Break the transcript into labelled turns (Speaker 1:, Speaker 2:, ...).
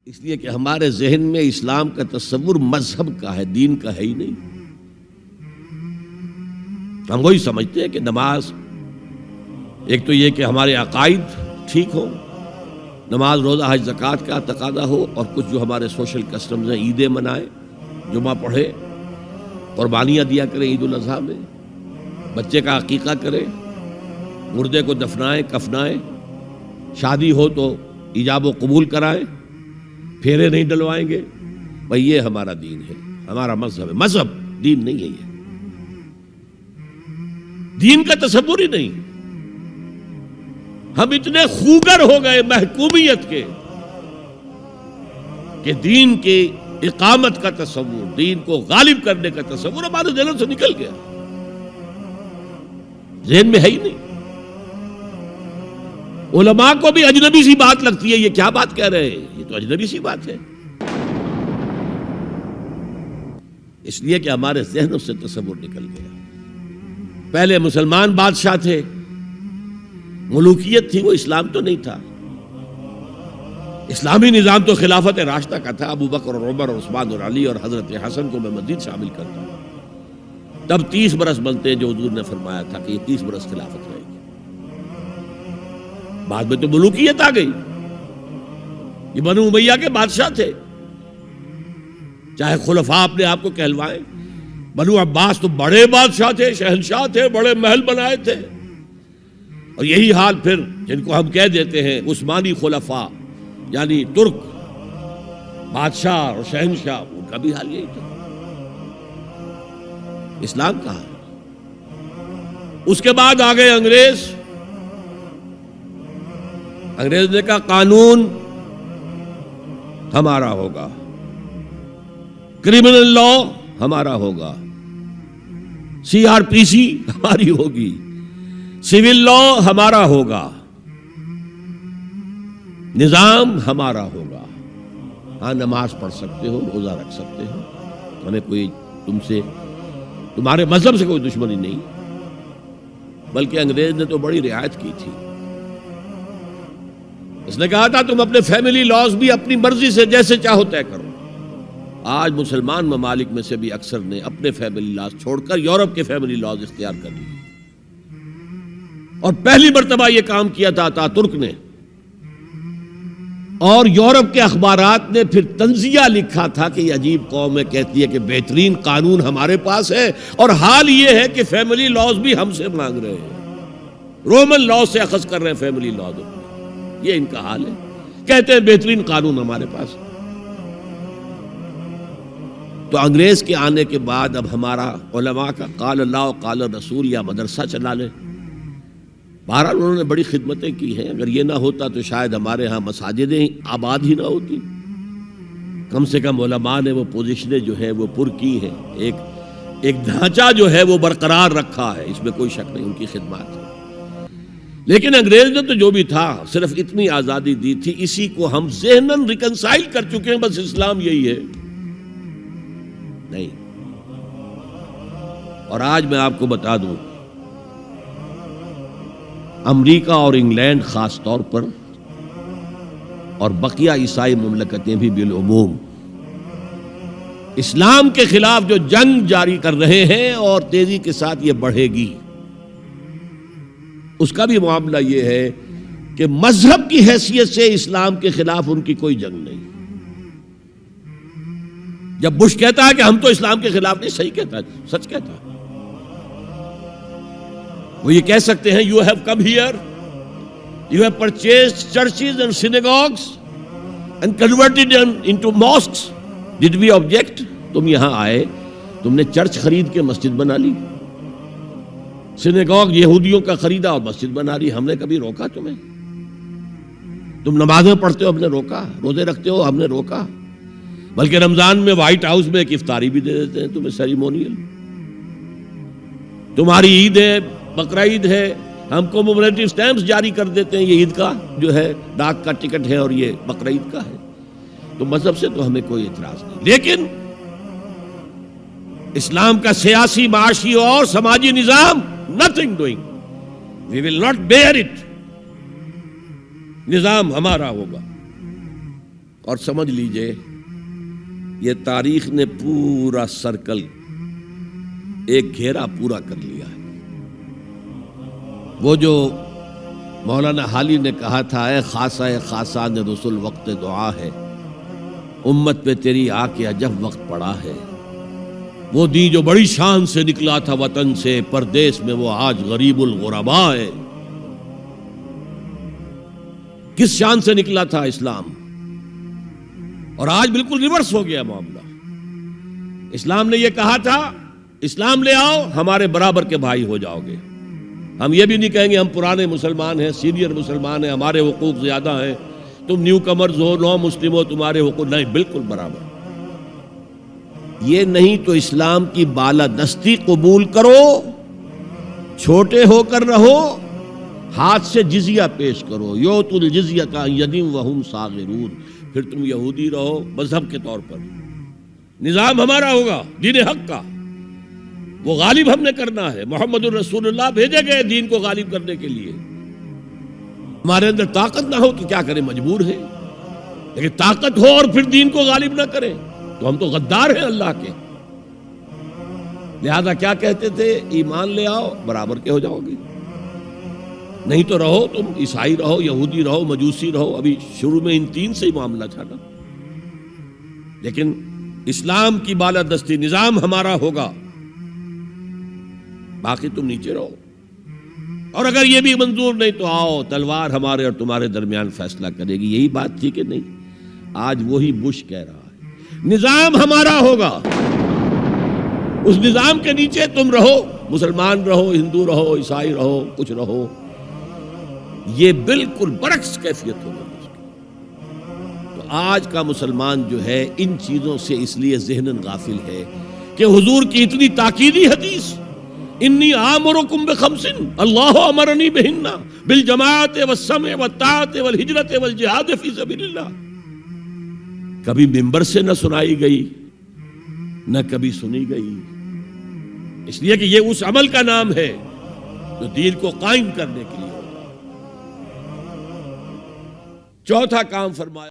Speaker 1: اس لیے کہ ہمارے ذہن میں اسلام کا تصور مذہب کا ہے، دین کا ہے ہی نہیں۔ ہم وہی سمجھتے ہیں کہ نماز، ایک تو یہ کہ ہمارے عقائد ٹھیک ہو، نماز روزہ حج زکوٰۃ کا تقاضا ہو، اور کچھ جو ہمارے سوشل کسٹمز ہیں، عیدیں منائیں، جمعہ پڑھے، قربانیاں دیا کریں عید الاضحیٰ میں، بچے کا عقیقہ کریں، مردے کو دفنائیں کفنائیں، شادی ہو تو ایجاب و قبول کرائیں، پھیرے نہیں ڈلوائیں گے۔ بھئی یہ ہمارا دین ہے، ہمارا مذہب ہے۔ مذہب دین نہیں ہے، یہ دین کا تصور ہی نہیں۔ ہم اتنے خوگر ہو گئے محکومیت کے کہ دین کی اقامت کا تصور، دین کو غالب کرنے کا تصور ہمارے ذہن سے نکل گیا، ذہن میں ہے ہی نہیں۔ علماء کو بھی اجنبی سی بات لگتی ہے، یہ کیا بات کہہ رہے ہیں، یہ تو اجنبی سی بات ہے، اس لیے کہ ہمارے ذہنوں سے تصور نکل گیا۔ پہلے مسلمان بادشاہ تھے، ملوکیت تھی، وہ اسلام تو نہیں تھا۔ اسلامی نظام تو خلافت راشدہ کا تھا، ابو بکر اور عمر اور عثمان اور علی اور حضرت حسن کو میں مزید شامل کرتا ہوں۔ تب 30 برس بنتے ہیں جو حضور نے فرمایا تھا کہ یہ 30 برس خلافت رہے گی۔ بعد میں تو ملوکیت آ گئی، یہ بنو امیہ کے بادشاہ تھے، چاہے خلفاء اپنے آپ کو کہلوائیں۔ بنو عباس تو بڑے بادشاہ تھے، شہنشاہ تھے، بڑے محل بنائے تھے، اور یہی حال پھر جن کو ہم کہہ دیتے ہیں عثمانی خلفاء، یعنی ترک بادشاہ اور شہنشاہ، ان کا بھی حال یہی تھا۔ اسلام کہاں ہے؟ اس کے بعد آ گئے انگریز۔ انگریز نے کہا قانون ہمارا ہوگا، کرمنل لا ہمارا ہوگا، CRPC ہماری ہوگی، سول لا ہمارا ہوگا، نظام ہمارا ہوگا۔ ہاں نماز پڑھ سکتے ہو، روزہ رکھ سکتے ہو، ہمیں کوئی تمہارے مذہب سے کوئی دشمنی نہیں، بلکہ انگریز نے تو بڑی رعایت کی تھی۔ اس نے کہا تھا تم اپنے فیملی لاز بھی اپنی مرضی سے جیسے چاہو طے کرو۔ آج مسلمان ممالک میں سے بھی اکثر نے اپنے فیملی لاز چھوڑ کر یورپ کے فیملی لاز اختیار کر لیے، اور پہلی مرتبہ یہ کام کیا تھا ترک نے، اور یورپ کے اخبارات نے پھر تنزیہ لکھا تھا کہ یہ عجیب قوم ہے، کہتی ہے کہ بہترین قانون ہمارے پاس ہے، اور حال یہ ہے کہ فیملی لاز بھی ہم سے مانگ رہے ہیں، رومن لاز سے اخذ کر رہے ہیں فیملی لاز، یہ ان کا حال ہے، کہتے ہیں بہترین قانون ہمارے پاس۔ تو انگریز کے آنے کے بعد اب ہمارا علماء کا قال اللہ و قال رسول یا مدرسہ چلا لے۔ بہرحال انہوں نے بڑی خدمتیں کی ہیں، اگر یہ نہ ہوتا تو شاید ہمارے ہاں مساجدیں آباد ہی نہ ہوتی۔ کم سے کم علماء نے وہ پوزیشنیں جو ہے وہ پر کی ہیں، ایک ڈھانچہ جو ہے وہ برقرار رکھا ہے، اس میں کوئی شک نہیں، ان کی خدمات ہے۔ لیکن انگریز نے تو جو بھی تھا صرف اتنی آزادی دی تھی، اسی کو ہم ذہناً ریکنسائل کر چکے ہیں، بس اسلام یہی ہے نہیں۔ اور آج میں آپ کو بتا دوں، امریکہ اور انگلینڈ خاص طور پر، اور بقیہ عیسائی مملکتیں بھی بالعموم، اسلام کے خلاف جو جنگ جاری کر رہے ہیں، اور تیزی کے ساتھ یہ بڑھے گی، اس کا بھی معاملہ یہ ہے کہ مذہب کی حیثیت سے اسلام کے خلاف ان کی کوئی جنگ نہیں۔ جب بش کہتا ہے کہ ہم تو اسلام کے خلاف نہیں، صحیح کہتا ہے، سچ کہتا ہے، وہ یہ کہہ سکتے ہیں you have come here, you have purchased churches and synagogues and converted them into mosques, did we object? تم یہاں آئے، تم نے چرچ خرید کے مسجد بنا لی، سینیگوگ یہودیوں کا خریدا اور مسجد بنا لی، ہم نے کبھی روکا تمہیں؟ تم نمازیں پڑھتے ہو، ہم نے روکا؟ روزے رکھتے ہو، ہم نے روکا؟ بلکہ رمضان میں وائٹ ہاؤس میں ایک افطاری بھی دے دیتے ہیں تمہیں، سیریمونیل۔ تمہاری عید ہے، بقرہ عید ہے، ہم کو کومیموریٹو سٹیمپس جاری کر دیتے ہیں، یہ عید کا جو ہے ڈاک کا ٹکٹ ہے اور یہ بقرہ عید کا ہے۔ تو مذہب سے تو ہمیں کوئی اعتراض نہیں، لیکن اسلام کا سیاسی، معاشی اور سماجی نظام nothing doing, we will not bear it، نظام ہمارا ہوگا۔ اور سمجھ لیجئے یہ تاریخ نے پورا سرکل ایک گھیرا پورا کر لیا ہے۔ وہ جو مولانا حالی نے کہا تھا، اے خاصہ خاصان رسول وقت دعا ہے، امت پہ تیری آ کے عجب وقت پڑا ہے۔ وہ دین جو بڑی شان سے نکلا تھا وطن سے، پردیس میں وہ آج غریب الغرباء ہے۔ کس شان سے نکلا تھا اسلام، اور آج بالکل ریورس ہو گیا معاملہ۔ اسلام نے یہ کہا تھا اسلام لے آؤ، ہمارے برابر کے بھائی ہو جاؤ گے۔ ہم یہ بھی نہیں کہیں گے ہم پرانے مسلمان ہیں، سینئر مسلمان ہیں، ہمارے حقوق زیادہ ہیں، تم نیو کمرز ہو، نو مسلم ہو، تمہارے حقوق نہیں، بالکل برابر۔ یہ نہیں تو اسلام کی بالادستی قبول کرو، چھوٹے ہو کر رہو، ہاتھ سے جزیہ پیش کرو، یوت الجزیۃ عن ید وہم صاغرون، پھر تم یہودی رہو مذہب کے طور پر، نظام ہمارا ہوگا دین حق کا، وہ غالب ہم نے کرنا ہے۔ محمد الرسول اللہ بھیجے گئے دین کو غالب کرنے کے لیے۔ ہمارے اندر طاقت نہ ہو تو کیا کریں، مجبور ہیں، لیکن طاقت ہو اور پھر دین کو غالب نہ کریں تو ہم تو غدار ہیں اللہ کے۔ لہذا کیا کہتے تھے، ایمان لے آؤ برابر کے ہو جاؤ گے، نہیں تو رہو تم عیسائی رہو، یہودی رہو، مجوسی رہو۔ ابھی شروع میں ان تین سے ہی معاملہ تھا نا، لیکن اسلام کی بالادستی نظام ہمارا ہوگا، باقی تم نیچے رہو، اور اگر یہ بھی منظور نہیں تو آؤ تلوار ہمارے اور تمہارے درمیان فیصلہ کرے گی۔ یہی بات تھی کہ نہیں؟ آج وہی بش کہہ رہا ہے نظام ہمارا ہوگا، اس نظام کے نیچے تم رہو، مسلمان رہو، ہندو رہو، عیسائی رہو، کچھ رہو۔ یہ بالکل برعکس کیفیت ہوگی۔ تو آج کا مسلمان جو ہے ان چیزوں سے اس لیے ذہناً غافل ہے کہ حضور کی اتنی تاکیدی حدیث، انی آمرکم بخمس اللہ امرنی بہن بالجماعت والسمع والطاعت والہجرت والجہاد فی سبیل اللہ، کبھی ممبر سے نہ سنائی گئی، نہ کبھی سنی گئی، اس لیے کہ یہ اس عمل کا نام ہے جو دین کو قائم کرنے کے لیے ہوگا۔ چوتھا کام فرمایا